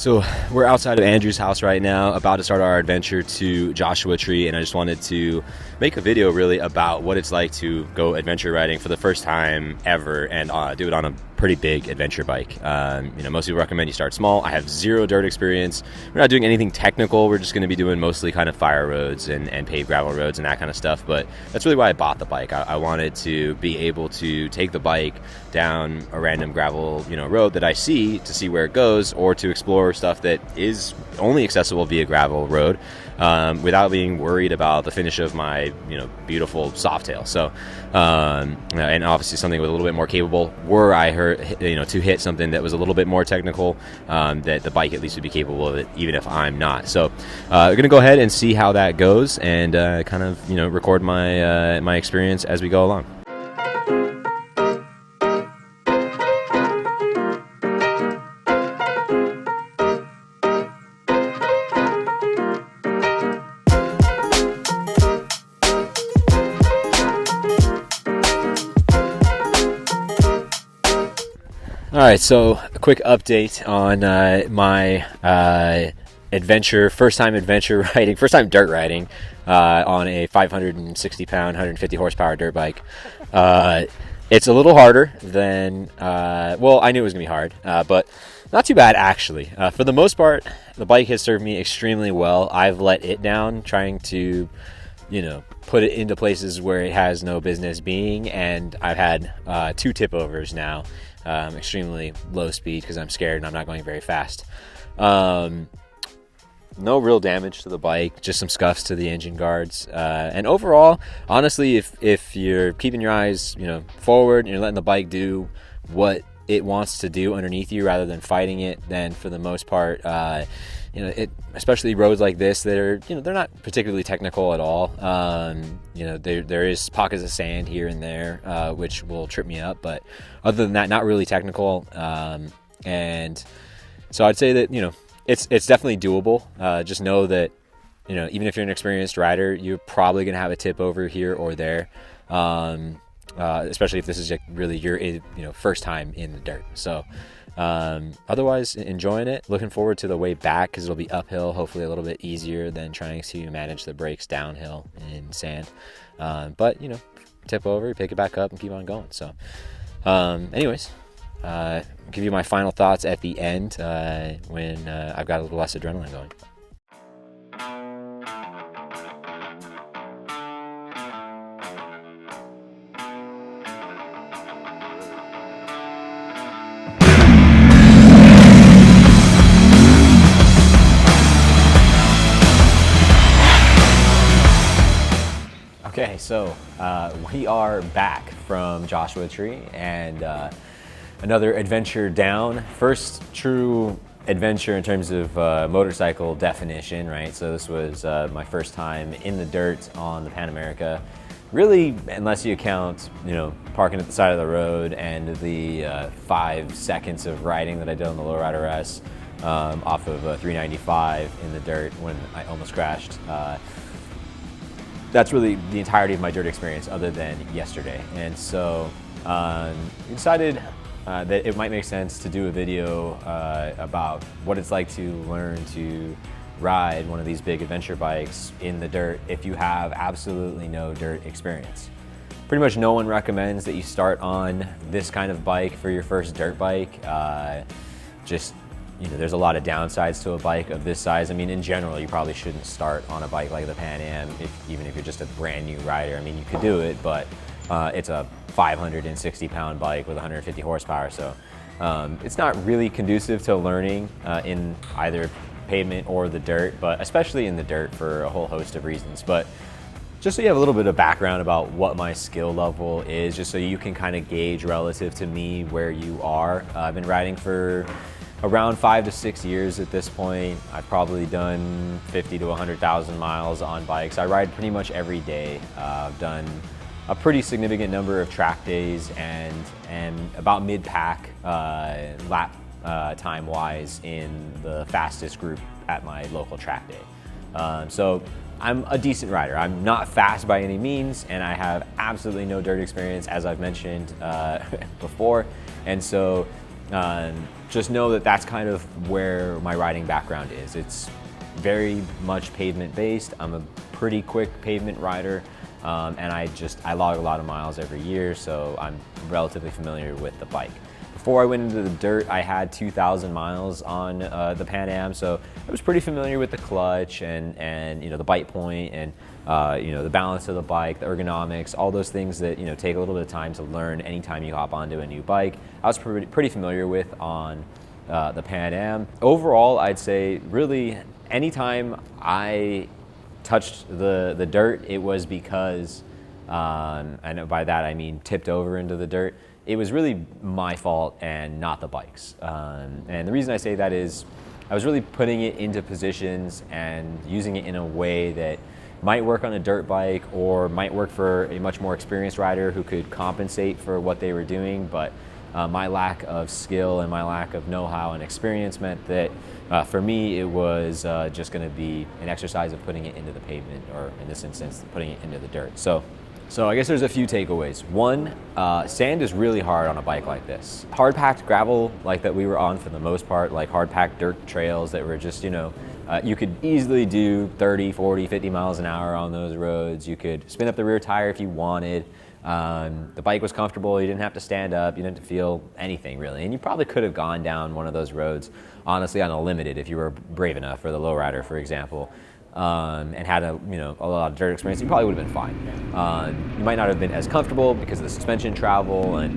So we're outside of Andrew's house right now, about to start our adventure to Joshua Tree, and I just wanted to make a video really about what it's like to go adventure riding for the first time ever and do it on a pretty big adventure bike. Most people recommend you start small. I have zero dirt experience. We're not doing anything technical. We're just going to be doing mostly kind of fire roads and paved gravel roads and that kind of stuff, but that's really why I bought the bike. I wanted to be able to take the bike down a random gravel road that I see to see where it goes, or to explore stuff that is only accessible via gravel road without being worried about the finish of my beautiful Softail. So and obviously something with a little bit more capable, were I to hit something that was a little bit more technical, that the bike at least would be capable of it, even if I'm not. So we're gonna go ahead and see how that goes, and kind of record my experience as we go along. All right, so a quick update on my first time dirt riding on a 560-pound, 150-horsepower dirt bike. It's a little harder than, I knew it was going to be hard, but not too bad, actually. For the most part, the bike has served me extremely well. I've let it down trying to put it into places where it has no business being, and I've had 2 tip overs now. Extremely low speed because I'm scared and I'm not going very fast. No real damage to the bike, just some scuffs to the engine guards. And overall, honestly, if you're keeping your eyes forward and you're letting the bike do what it wants to do underneath you rather than fighting it, then for the most part, especially roads like this that are, they're not particularly technical at all. There is pockets of sand here and there, which will trip me up, but other than that, not really technical. And so I'd say that, it's definitely doable. Just know that, even if you're an experienced rider, you're probably going to have a tip over here or there. Especially if this is really your first time in the dirt. So otherwise, enjoying it, looking forward to the way back because it'll be uphill, hopefully a little bit easier than trying to manage the brakes downhill in sand. But tip over, pick it back up, and keep on going. So anyways, I'll give you my final thoughts at the end when I've got a little less adrenaline going. Okay, so we are back from Joshua Tree, and another adventure down. First true adventure in terms of motorcycle definition, right? So this was my first time in the dirt on the Pan America. Really, unless you count, parking at the side of the road and the 5 seconds of riding that I did on the Lowrider S off of 395 in the dirt when I almost crashed. That's really the entirety of my dirt experience other than yesterday. And so we decided that it might make sense to do a video about what it's like to learn to ride one of these big adventure bikes in the dirt if you have absolutely no dirt experience. Pretty much no one recommends that you start on this kind of bike for your first dirt bike. There's a lot of downsides to a bike of this size. I mean, in general, you probably shouldn't start on a bike like the Pan Am, even if you're just a brand new rider. I mean, you could do it, but it's a 560-pound bike with 150 horsepower, so it's not really conducive to learning in either pavement or the dirt, but especially in the dirt for a whole host of reasons. But just so you have a little bit of background about what my skill level is, just so you can kind of gauge relative to me where you are. I've been riding for around 5 to 6 years at this point. I've probably done 50 to 100,000 miles on bikes. I ride pretty much every day. I've done a pretty significant number of track days and about mid-pack lap time-wise in the fastest group at my local track day. So I'm a decent rider. I'm not fast by any means, and I have absolutely no dirt experience, as I've mentioned before. And so just know that that's kind of where my riding background is. It's very much pavement based. I'm a pretty quick pavement rider, and I log a lot of miles every year, so I'm relatively familiar with the bike. Before I went into the dirt, I had 2,000 miles on the Pan Am, so I was pretty familiar with the clutch and the bite point and the balance of the bike, the ergonomics, all those things that take a little bit of time to learn anytime you hop onto a new bike. I was pretty familiar with on the Pan Am. Overall, I'd say really anytime I touched the dirt, it was because, and by that I mean tipped over into the dirt, it was really my fault and not the bike's. And the reason I say that is I was really putting it into positions and using it in a way that might work on a dirt bike or might work for a much more experienced rider who could compensate for what they were doing, but my lack of skill and my lack of know-how and experience meant that for me it was just going to be an exercise of putting it into the pavement, or in this instance putting it into the dirt. So I guess there's a few takeaways. One, sand is really hard on a bike like this. Hard-packed gravel like that we were on for the most part, like hard-packed dirt trails that were just, you could easily do 30, 40, 50 miles an hour on those roads. You could spin up the rear tire if you wanted. The bike was comfortable. You didn't have to stand up. You didn't have to feel anything really. And you probably could have gone down one of those roads, honestly, on a limited if you were brave enough, for the lowrider, for example. And had a lot of dirt experience, you probably would have been fine. You might not have been as comfortable because of the suspension travel, and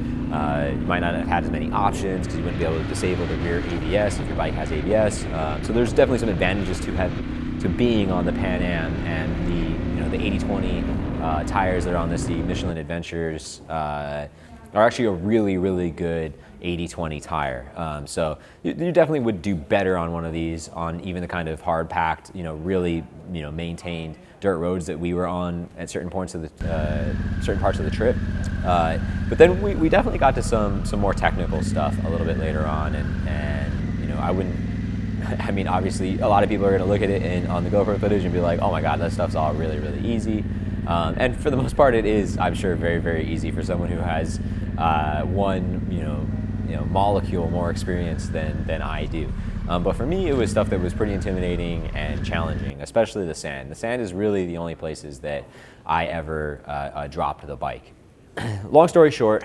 you might not have had as many options because you wouldn't be able to disable the rear ABS if your bike has ABS. So there's definitely some advantages to being on the Pan Am, and the 80/20 tires that are on this, the Michelin Adventures, are actually a really, really good 80/20 tire. So you definitely would do better on one of these, on even the kind of hard-packed, really, maintained dirt roads that we were on at certain points of the certain parts of the trip. But then we definitely got to some more technical stuff a little bit later on, and I wouldn't. I mean, obviously, a lot of people are going to look at it on the GoPro footage and be like, "Oh my God, that stuff's all really, really easy." And for the most part, it is, I'm sure, very, very easy for someone who has one, molecule more experience than I do. But for me, it was stuff that was pretty intimidating and challenging, especially the sand. The sand is really the only places that I ever dropped the bike. Long story short,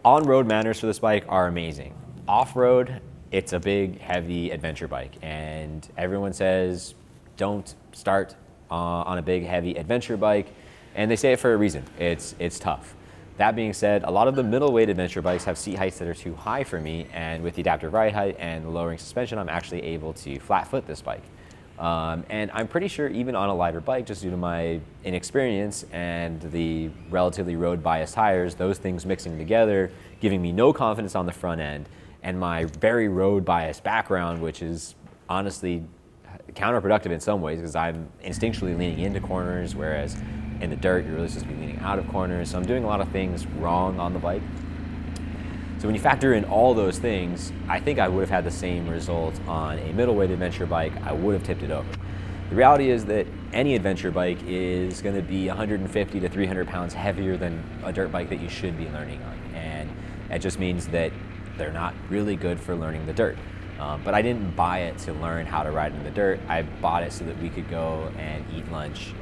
on-road manners for this bike are amazing. Off-road, it's a big, heavy adventure bike, and everyone says don't start on a big, heavy adventure bike, and they say it for a reason. It's tough. That being said, a lot of the middleweight adventure bikes have seat heights that are too high for me, and with the adaptive ride height and the lowering suspension, I'm actually able to flat foot this bike. And I'm pretty sure even on a lighter bike, just due to my inexperience and the relatively road-biased tires, those things mixing together, giving me no confidence on the front end, and my very road-biased background, which is honestly counterproductive in some ways because I'm instinctually leaning into corners, whereas in the dirt, you're really supposed to be leaning out of corners. So I'm doing a lot of things wrong on the bike. So when you factor in all those things, I think I would have had the same result on a middleweight adventure bike. I would have tipped it over. The reality is that any adventure bike is going to be 150 to 300 pounds heavier than a dirt bike that you should be learning on. And it just means that they're not really good for learning the dirt. But I didn't buy it to learn how to ride in the dirt. I bought it so that we could go and eat lunch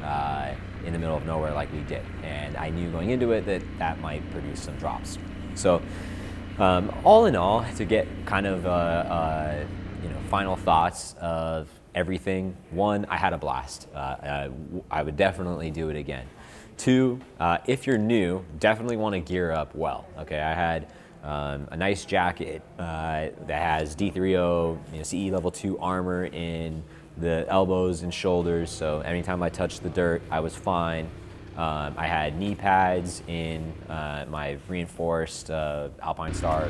in the middle of nowhere like we did. And I knew going into it that that might produce some drops. So all in all, to get kind of final thoughts of everything, one, I had a blast. I would definitely do it again. Two, if you're new, definitely want to gear up well. Okay, I had a nice jacket that has D3O, CE level 2 armor in the elbows and shoulders, so anytime I touched the dirt, I was fine. I had knee pads in my reinforced Alpine Star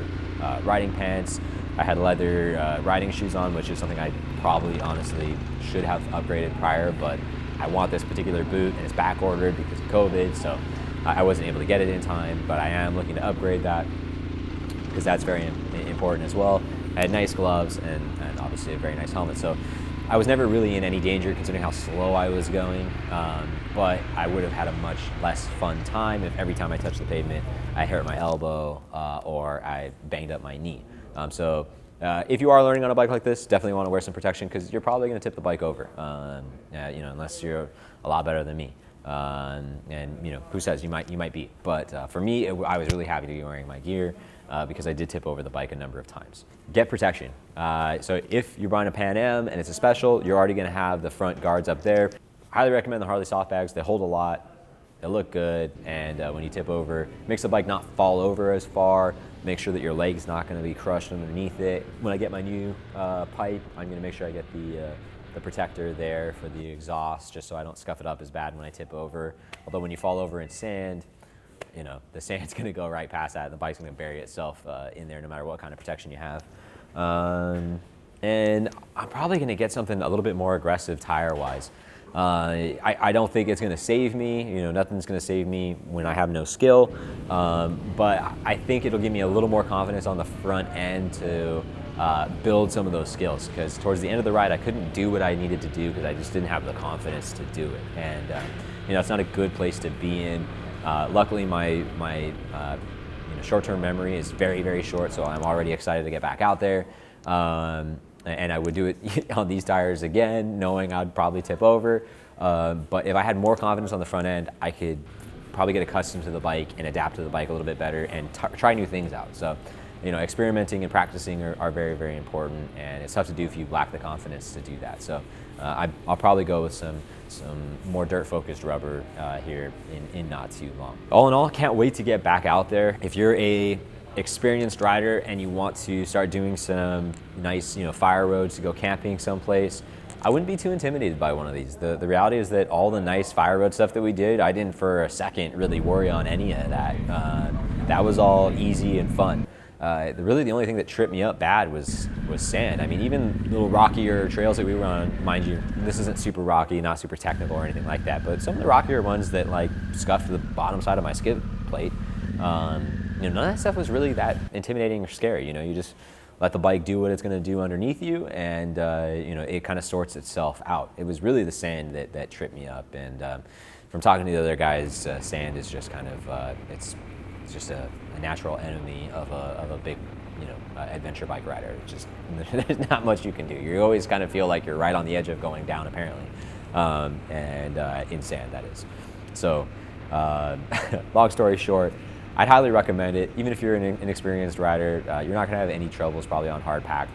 riding pants. I had leather riding shoes on, which is something I probably honestly should have upgraded prior, but I want this particular boot and it's back ordered because of COVID, so I wasn't able to get it in time, but I am looking to upgrade that because that's very important as well. I had nice gloves and obviously a very nice helmet, so I was never really in any danger considering how slow I was going, but I would have had a much less fun time if every time I touched the pavement I hurt my elbow or I banged up my knee. If you are learning on a bike like this, definitely want to wear some protection because you're probably going to tip the bike over, unless you're a lot better than me. Who says you might be? But for me, I was really happy to be wearing my gear because I did tip over the bike a number of times. Get protection. So if you're buying a Pan Am and it's a special, you're already going to have the front guards up there. Highly recommend the Harley soft bags. They hold a lot. They look good, and when you tip over, makes the bike not fall over as far. Make sure that your leg's not going to be crushed underneath it. When I get my new pipe, I'm going to make sure I get the protector there for the exhaust, just so I don't scuff it up as bad when I tip over. Although when you fall over in sand, the sand's going to go right past that. The bike's going to bury itself in there no matter what kind of protection you have. And I'm probably going to get something a little bit more aggressive tire-wise. I don't think it's going to save me. Nothing's going to save me when I have no skill. But I think it'll give me a little more confidence on the front end to build some of those skills. Because towards the end of the ride, I couldn't do what I needed to do because I just didn't have the confidence to do it. And it's not a good place to be in. Luckily, my short-term memory is very, very short, so I'm already excited to get back out there. And I would do it on these tires again, knowing I'd probably tip over. But if I had more confidence on the front end, I could probably get accustomed to the bike and adapt to the bike a little bit better and try new things out. So, experimenting and practicing are very, very important, and it's tough to do if you lack the confidence to do that. So I'll probably go with some more dirt-focused rubber here in not too long. All in all, can't wait to get back out there. If you're a experienced rider and you want to start doing some nice fire roads to go camping someplace, I wouldn't be too intimidated by one of these. The reality is that all the nice fire road stuff that we did, I didn't for a second really worry on any of that. That was all easy and fun. Really the only thing that tripped me up bad was sand. I mean, even little rockier trails that we were on, mind you, this isn't super rocky, not super technical or anything like that, but some of the rockier ones that scuffed the bottom side of my skid plate, none of that stuff was really that intimidating or scary. You just let the bike do what it's going to do underneath you, and it kind of sorts itself out. It was really the sand that tripped me up, and from talking to the other guys, sand is just kind of it's just a natural enemy of a big adventure bike rider. It's just there's not much you can do. You always kind of feel like you're right on the edge of going down, apparently, and in sand, that is. So long story short, I'd highly recommend it. Even if you're an inexperienced rider, you're not going to have any troubles probably on hard pack,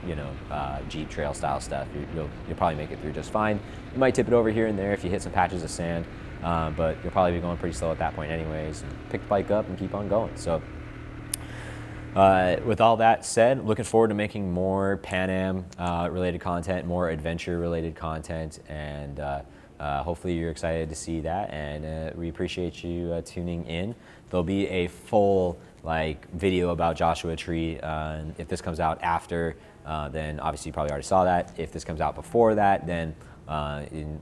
Jeep trail style stuff. You'll probably make it through just fine. You might tip it over here and there if you hit some patches of sand, but you'll probably be going pretty slow at that point anyways. Pick the bike up and keep on going. So with all that said, looking forward to making more Pan Am related content, more adventure related content, and hopefully you're excited to see that, and we appreciate you tuning in. There'll be a full video about Joshua Tree. If this comes out after, then obviously you probably already saw that. If this comes out before that, then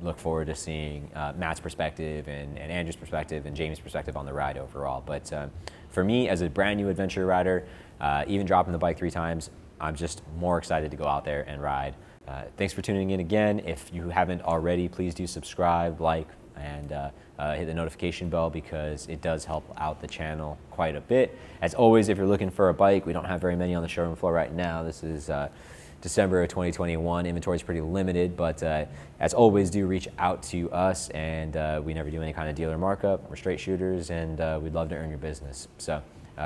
look forward to seeing Matt's perspective and Andrew's perspective and Jamie's perspective on the ride overall. But for me, as a brand new adventure rider, even dropping the bike 3 times, I'm just more excited to go out there and ride. Thanks for tuning in again. If you haven't already, please do subscribe, like, and hit the notification bell because it does help out the channel quite a bit. As always, if you're looking for a bike, we don't have very many on the showroom floor right now. This is December of 2021. Inventory is pretty limited, but as always, do reach out to us, and we never do any kind of dealer markup. We're straight shooters, and we'd love to earn your business. So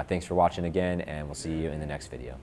thanks for watching again, and we'll see you in the next video.